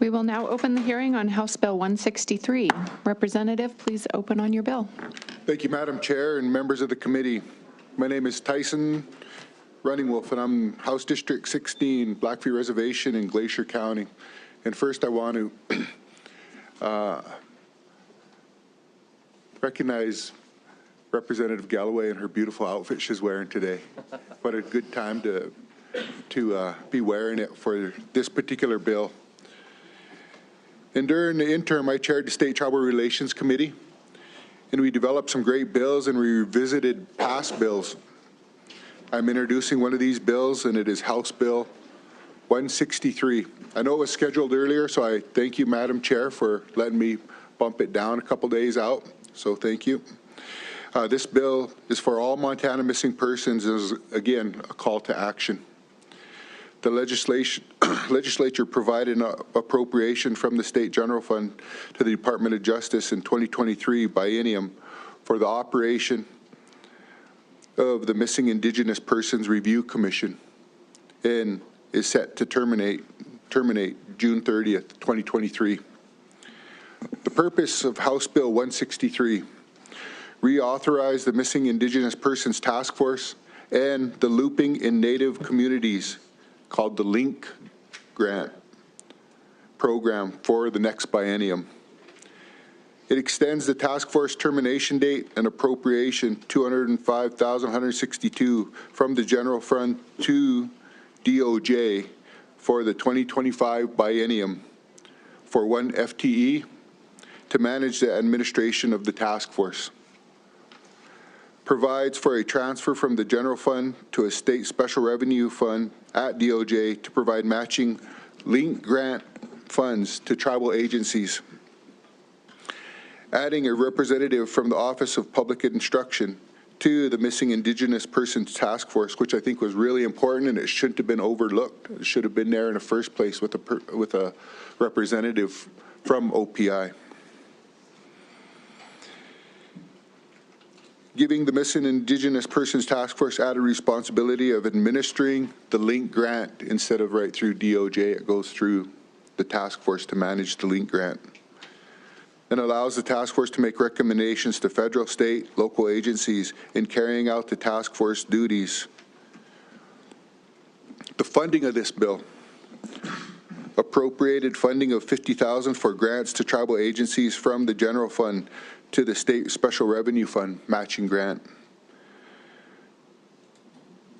We will now open the hearing on House Bill 163. Representative, please open on your bill. Thank you, Madam Chair and members of the committee. My name is Tyson Running Wolf, and I'm House District 16, Blackfeet Reservation in Glacier County. And first, I want to recognize Representative Galloway and her beautiful outfit she's wearing today. What a good time to be wearing it for this particular bill. And during the interim, I chaired the State Tribal Relations Committee, and we developed some great bills and we revisited past bills. I'm introducing one of these bills, and it is House Bill 163. I know it was scheduled earlier, so I thank you, Madam Chair, for letting me bump it down a couple days out, so thank you. This bill is for all Montana missing persons, is again a call to action. The legislature provided an appropriation from the State General Fund to the Department of Justice in 2023 biennium for the operation of the Missing Indigenous Persons Review Commission, and is set to terminate June 30th, 2023. The purpose of House Bill 163, reauthorize the Missing Indigenous Persons Task Force and the Looping in Native Communities, called the LINK grant program, for the next biennium. It extends the task force termination date and appropriation $205,162 from the general fund to DOJ for the 2025 biennium for 1 FTE to manage the administration of the task force. Provides for a transfer from the general fund to a state special revenue fund at DOJ to provide matching LINK grant funds to tribal agencies. Adding a representative from the Office of Public Instruction to the Missing Indigenous Persons Task Force, which I think was really important, and it shouldn't have been overlooked. It should have been there in the first place with a representative from OPI. Giving the Missing Indigenous Persons Task Force added responsibility of administering the LINK grant instead of right through DOJ. It goes through the task force to manage the LINK grant, and allows the task force to make recommendations to federal, state, local agencies in carrying out the task force duties. The funding of this bill: appropriated funding of $50,000 for grants to tribal agencies from the general fund to the state special revenue fund matching grant.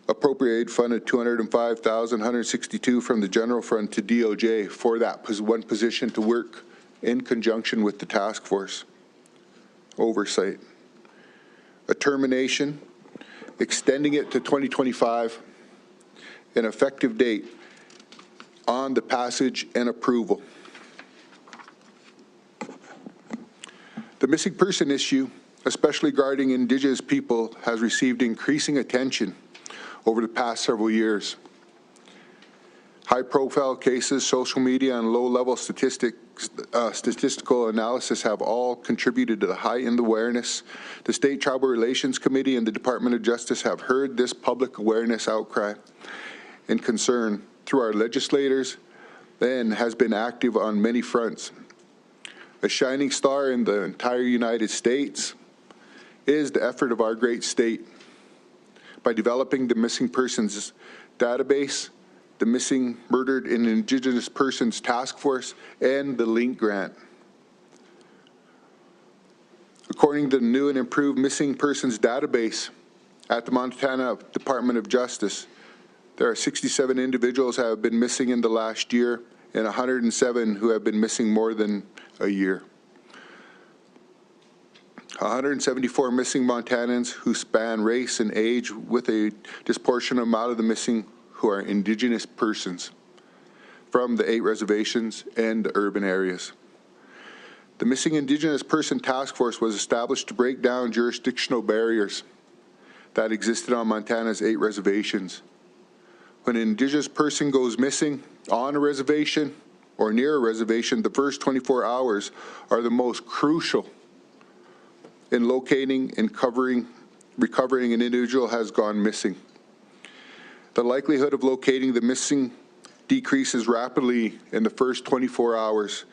Appropriated fund of $205,162 from the general fund to DOJ for that one position to work in conjunction with the task force oversight. A termination, extending it to 2025, an effective date on the passage and approval. The missing person issue, especially regarding Indigenous people, has received increasing attention over the past several years. High-profile cases, social media, and low-level statistical analysis have all contributed to the heightened awareness. The State Tribal Relations Committee and the Department of Justice have heard this public awareness outcry and concern through our legislators, and has been active on many fronts. A shining star in the entire United States is the effort of our great state by developing the Missing Persons Database, the Missing, Murdered, and Indigenous Persons Task Force, and the LINK grant. According to the new and improved Missing Persons Database at the Montana Department of Justice, there are 67 individuals who have been missing in the last year, and 107 who have been missing more than a year. 174 missing Montanans who span race and age, with a disproportionate amount of the missing who are Indigenous persons from the 8 reservations and the urban areas. The Missing Indigenous Person Task Force was established to break down jurisdictional barriers that existed on Montana's 8 reservations. When an Indigenous person goes missing on a reservation or near a reservation, the first 24 hours are the most crucial in locating and recovering an individual has gone missing. The likelihood of locating the missing decreases rapidly in the first 24 hours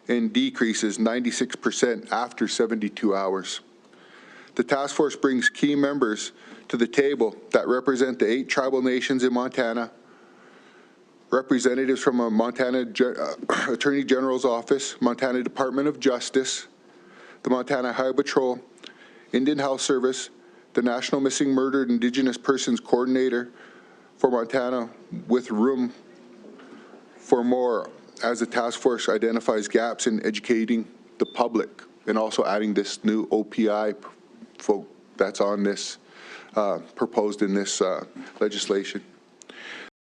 and decreases 96% after 72 hours. The task force brings key members to the table that represent the 8 tribal nations in Montana, representatives from a Montana Attorney General's Office, Montana Department of Justice, the Montana Highway Patrol, Indian Health Service, the National Missing Murdered Indigenous Persons Coordinator for Montana, with room for more as the task force identifies gaps in educating the public and also adding this new OPI folk that's on this, proposed in this legislation.